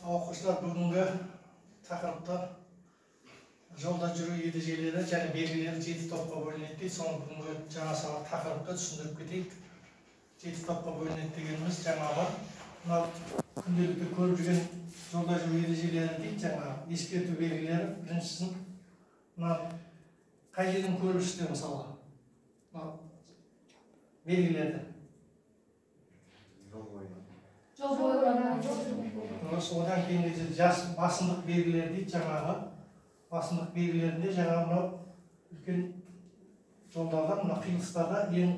Оқушылар бүгінгі тақырыпты жолда жүру ережелері және белгілері 7 топқа бөлінеді дейді. Соны бүгінгі жаңа сабақ тақырыпты түсіндіріп кетейік. 7 топқа бөлінеді дегеніміз жаңағы мынау күнделікті көріп жүрген жолда жүру ережелері дейді. Жаңағы ескерту белгілері. Біріншісін мына қай жерден көрілісте мысалы мынау белгілерді жол бойларынан одан кейінгі басымдық белгілері дейді. Жаңағы басымдық белгілерінде жаңағы мынау үлкен жолдарда мына қиылыстарда ең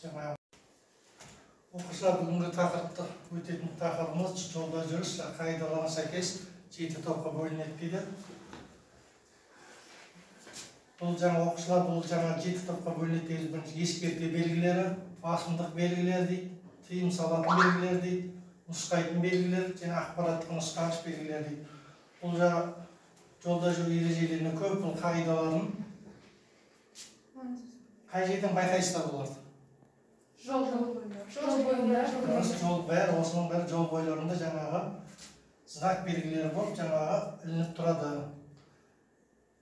жаңағы оқушылар бүгінгі тақырыпты өтетін тақырыбымыз жолда жүріс қағидаларына сәйкес 7 топқа бөлінеді дейді. Бұл жаңа оқушылар бұл жаңа 7 топқа бөлінеді деген бірінші ескерту белгілері, басымдық белгілері дейді, тыйым салатын белгілер дейді, нұсқайтын белгілер және ақпараттық нұсқағыш белгілер дейді. Бұл жаңа жолда жүру ережелеріне көп бұл қағидаларын қай жерден байқайсыздар бұларды? жол бойларында Жол бәрі осының бәрі жол бойларында жаңағы знак белгілері болып жаңағы ілініп тұрады.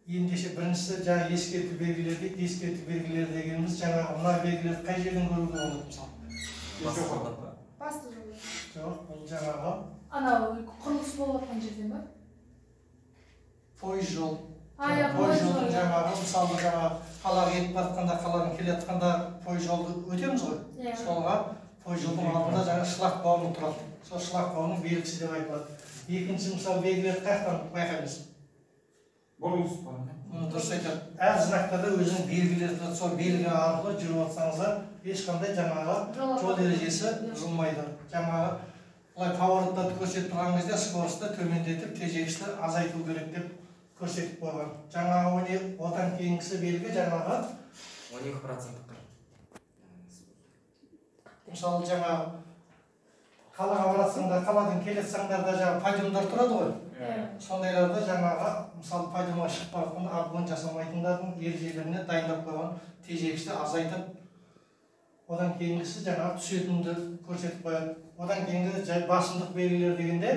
Ендеше біріншісі жаңа ескерту белгілері дейді. Ескерту белгілері дегеніміз жаңағы мына белгілерді қай жерден көруге болады мысалы? басты жол. Жоқ, бұл жаңағы Анау құрылыс болып жатқан жерден ба? пойыз жол. Пойыз Пойыз жол. жолдың жаңағы мысалы жаңағы қалаға кетіп жатқанда, қаладан келе жатқанда пойыз жолды өтеміз ғой. Солға пойыз жолдың алдында жаңа шлагбаум тұрады. Сол шлагбаумның белгісі деп айтылады. Екінші мысалы белгілерді қай жақтан байқаймыз? Бұрылыс бар. Дұрыс айтады. Әр знактарда өзінің белгілері тұрады. Сол белгі арқылы жүріп жатсаңыздар, ешқандай жаңағы жол ережесі бұзылмайды. Жаңағы былай повороттарды көрсетіп тұрған кезде скоростьті төмендетіп, тежегішті азайту керек деп көрсетіп қойған. Жаңағы одан кейінгісі белгі жаңағы 12%. мысалы жаңағы қалаға баратсаңдар, қаладан келе жатсаңдар да жаңағы подъемдар тұрады ғой. Сондайларда жаңағы мысалы подъемға шығып баратқанда обгон жасамайтындардың ережелеріне дайындап қойған тежегішті азайтып, одан кейінгісі жаңағы түсетінді көрсетіп қояды. Одан кейінгі басымдық белгілер дегенде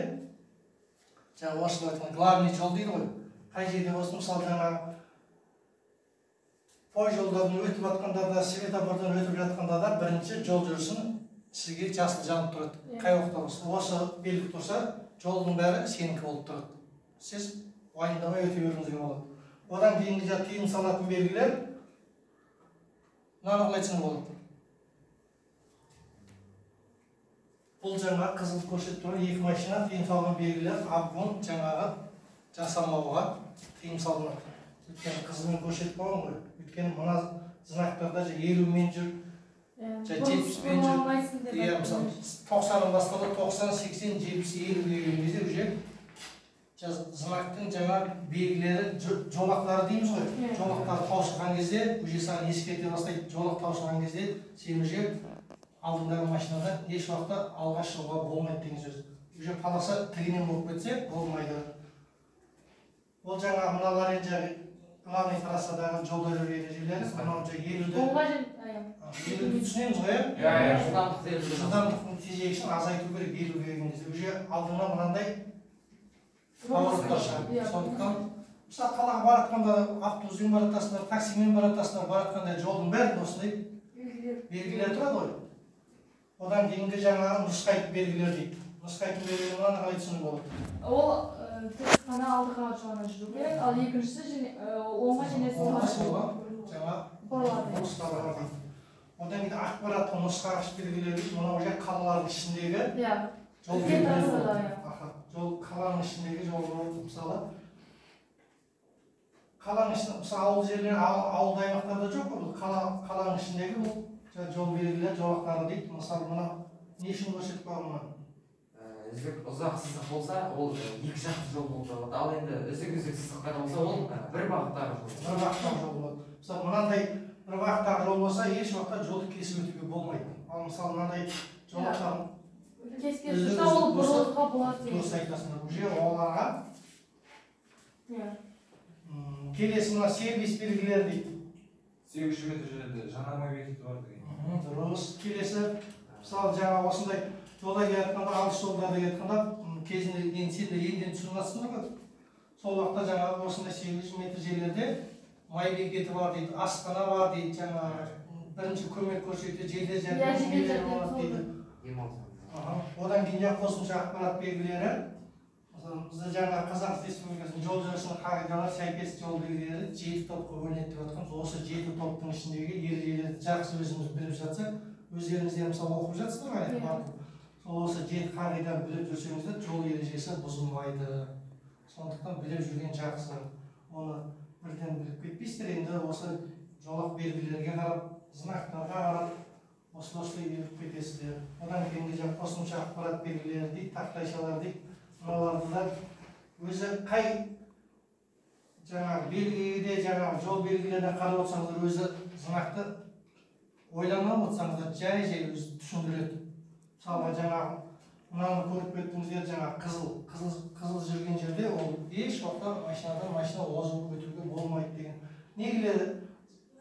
жаңағы осылай айтқан главный жол дейді ғой. Қай жерде болсын мысалы жаңағы пойыз жолдардан өтіп жатқанда да, светофордан өтіп жатқанда да бірінші жол жүрісін сізге жасыл жанып тұрады. Қай уақытта болсын осы белгі тұрса, жолдың бәрі сенікі болып тұрады. Сіз уайымдамай өте беруіңізге болады. Одан кейінгі тыйым салатын белгілер мынаны қалай айтсаң болады? Бұл жаңа қызыл көрсетіп тұрған екі машина тыйым салған белгілер обгон жаңағы жасамауға тыйым салынады. Өйткені қызылмен көрсетіп қойған ғой. Өйткені мына знактарда 50-мен жүр, 70-мен жүр. Иә, мысалы 90-ын басталды, 90, 80, 70, 50 деген кезде уже знактың жаңа белгілері, жолақтары дейміз ғой. Жолақтары таусылған кезде, уже саған ескерте бастайды. Жолақ таусылған кезде сен уже алдыңдағы машинадан еш уақытта алға шығуға болмайды деген сөз. Уже полоса тігінен болып кетсе болмайды. Ол жаңа мыналар енді главный трассадағы жолда жүру ережелері, мынау елуді түсінеміз ғой, жылдамдықтың тежегішін азайту керек 50 деген кезде. Уже алдыңа мынандай повороттар шығады. Сондықтан мысалы қалаға баратқанда автобуспен баратасыңдар, таксимен баратасыңдар, баратқанда жолдың бәрінде осындай белгілер тұрады ғой. Одан кейінгі жаңағы нұсқайтын белгілер дейді. Нұсқайтын белгілер мынаны қалай түсінуге болады? Ол тек қана алдыға жағына жүру керек, ал екіншісі оңға және солға жаңа нұсқалар дейді. Одан кейін ақпараттық нұсқағыш белгілер дейді. Мынау уже қалалардың ішіндегі жол белгілері. Қаланың ішіндегі жол мысалы қаланың ішінде мысалы ауыл жерлер, ауылды аймақтарда жоқ қой, бұл қаланың ішіндегі бұл жол белгілер, жолақтары дейді. Мысалы мынау не үшін көрсетіп қойған мынаны? Ұзақ сызық болса, ол екі жақты жол болып табылады. Ал енді үзік сызықтар болса, ол бір бағыттағы жол. Бір бағыттағы жол болады. Мысалы мынандай бір бағыттағы жол болса, еш уақытта жолды кесіп өтуге болмайды. Ал мысалы мынандай жолақтарын кескенде ол бұрылысқа болады. Дұрыс айтасыңдар. Уже оларға келесі мына сервис белгілері дейді. 800 метр жерде жанармай бекеті бар деген. Дұрыс. Келесі мысалы жаңа осындай жолда келатканда, алыс жолдарда келатканда кезінде сендер түсініп жатсыңдар ғой. Сол уақытта жаңағы осындай 800 метр жерлерде май бекеті бар дейді, асхана бар дейді, жаңағы бірінші көмек көрсетеді, жедел жәрдем мекемелері болады дейді. Одан кейін қосымша ақпарат белгілері, бізде жаңағы Қазақстан Республикасының жол жүрісінің қағидалары сәйкес жол белгілері 7 топқа бөлінеді деп жатқан. Осы 7 топтың ішіндегі ережелерді жақсы өзіміз біліп жатсақ, өздеріңіз де мысалы оқып жатсыздар ғой. Осы 7 қағиданы біліп жүрсеңіздер, жол ережесі бұзылмайды. Сондықтан біліп жүрген жақсы. Оны бірден біліп кетпейсіздер, енді осы жолақ белгілерге қарап, знактарға қарап, осылай беріп кетесіздер. Одан кейін қосымша ақпарат белгілері дейді, тақтайшалар дейді. Мыналарды да өзі қай жаңағы белгіде, жаңағы жол белгілеріне қарап отырсаңыздар, өзі знақты ойланып отырсаңыздар, жай өзі түсіндіреді. Мысалға жаңағы мынаны көріп кеттіңіздер, жаңағы қызыл жүрген жерде ол еш уақытта машина озып өтуге болмайды деген. Негілері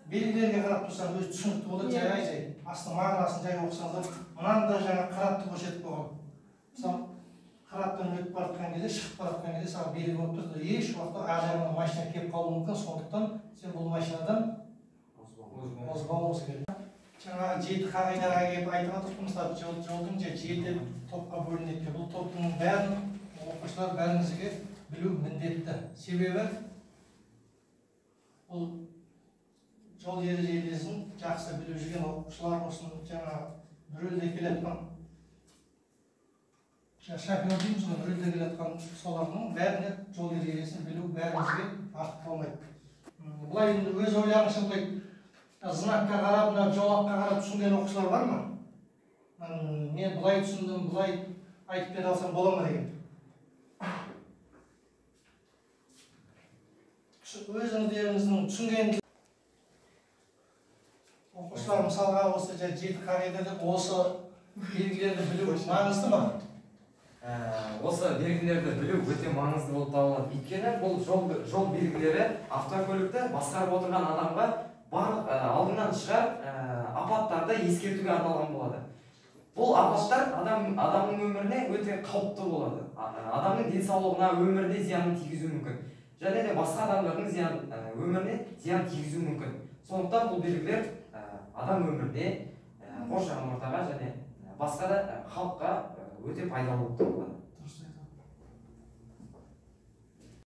белгілерге қарап тұрсаң өзі түсінікті болады, жай. Астың мағынасын жай оқысаңыздар, мынаны да жаңа қыратты көрсетіп қойған. Мысалы, қыраттан өтіп баратқан кезде, шығып баратқан кезде саған белгі болып тұрды. Еш уақытта ар жағынан машина келіп қалуы мүмкін, сондықтан сен бұл машинадан озбауыңыз керек. Жаңағы 7 қағидаға келіп айтып отырмыз, жолдың 7 топқа бөлінеді. Бұл топтың бәрін оқушылар бәріңізге білу міндетті. Себебі бұл жол ережелерін жақсы біліп жүрген оқушылар осыны жаңағы рөлде келатқан шофер дейміз ғой, рөлде келатқан солардың бәріне жол ережесін білу бәрімізге артық болмайды. Бұлай енді өз ойларыңызша бұлай знакқа қарап, жолаққа қарап түсінген оқушылар бар ма? Мен бұлай түсіндім, бұлай айтып бере алсам бола ма деген. Өздеріңіздің түсінген оқушылар мысалға осы 7 қағидада осы белгілерді білу маңызды ма? Осы белгілерді білу өте маңызды болып табылады. Өйткені бұл жол белгілері автокөлікті басқарып отырған адамға барлық алдынан шығар апаттарды ескертуге арналған болады. Бұл апаттар адамның өміріне өте қауіпті болады. Адамның денсаулығына, өміріне зиянын тигізуі мүмкін. Және де басқа адамдардың өміріне зиян тигізуі мүмкін. Сондықтан бұл белгілер адам өміріне, қоршаған ортаға және басқа да халыққа өте пайдалы болып табылады.